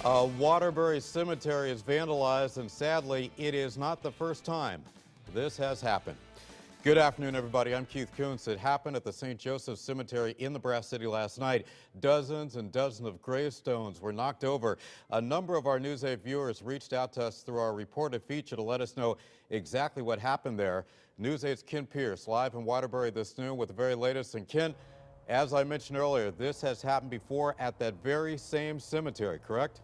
Waterbury cemetery is vandalized, and sadly, it is not the first time this has happened. Good afternoon, everybody. I'm Keith Kuntz. It happened at the St. Joseph Cemetery in the Brass City last night. Dozens and dozens of gravestones were knocked over. A number of our News 8 viewers reached out to us through our reported feature to let us know exactly what happened there. News 8's Ken Pierce live in Waterbury this noon with the very latest. And Ken, as I mentioned earlier, this has happened before at that very same cemetery, correct?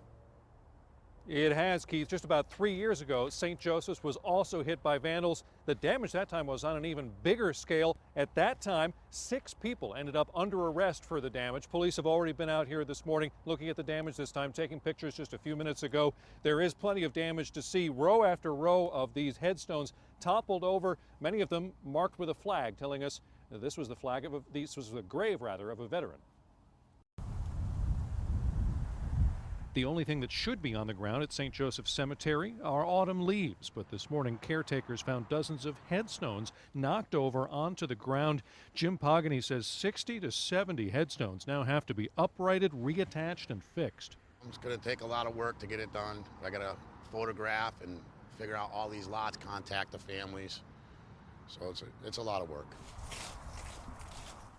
It has, Keith. Just about 3 years ago, St. Joseph's was also hit by vandals. The damage that time was on an even bigger scale. At that time, 6 people ended up under arrest for the damage. Police have already been out here this morning looking at the damage, this time taking pictures just a few minutes ago. There is plenty of damage to see. Row after row of these headstones toppled over, many of them marked with a flag, telling us this was the flag of this was the grave, rather, of a veteran. The only thing that should be on the ground at St. Joseph Cemetery are autumn leaves, but this morning caretakers found dozens of headstones knocked over onto the ground. Jim Pogany says 60 to 70 headstones now have to be uprighted, reattached, and fixed. It's going to take a lot of work to get it done. I got to photograph and figure out all these lots, contact the families. So it's a lot of work.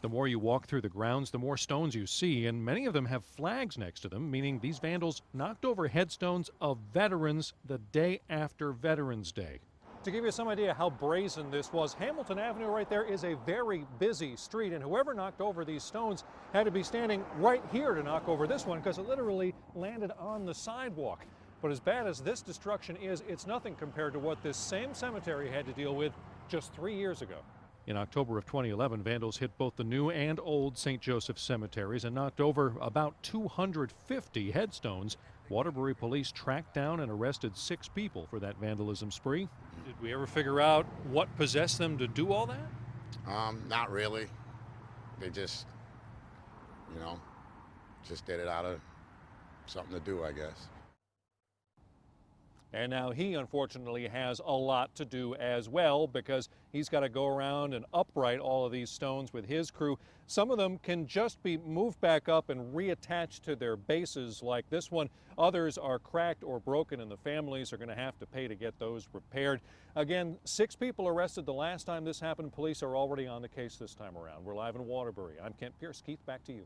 The more you walk through the grounds, the more stones you see, and many of them have flags next to them, meaning these vandals knocked over headstones of veterans the day after Veterans Day. To give you some idea how brazen this was, Hamilton Avenue right there is a very busy street, and whoever knocked over these stones had to be standing right here to knock over this one because it literally landed on the sidewalk. But as bad as this destruction is, it's nothing compared to what this same cemetery had to deal with just 3 years ago. In October of 2011, vandals hit both the new and old St. Joseph cemeteries and knocked over about 250 headstones. Waterbury police tracked down and arrested 6 people for that vandalism spree. Did we ever figure out what possessed them to do all that? Not really. They just, just did it out of something to do, I guess. And now he, unfortunately, has a lot to do as well because he's got to go around and upright all of these stones with his crew. Some of them can just be moved back up and reattached to their bases like this one. Others are cracked or broken, and the families are going to have to pay to get those repaired. Again, 6 people arrested the last time this happened. Police are already on the case this time around. We're live in Waterbury. I'm Kent Pierce. Keith, back to you.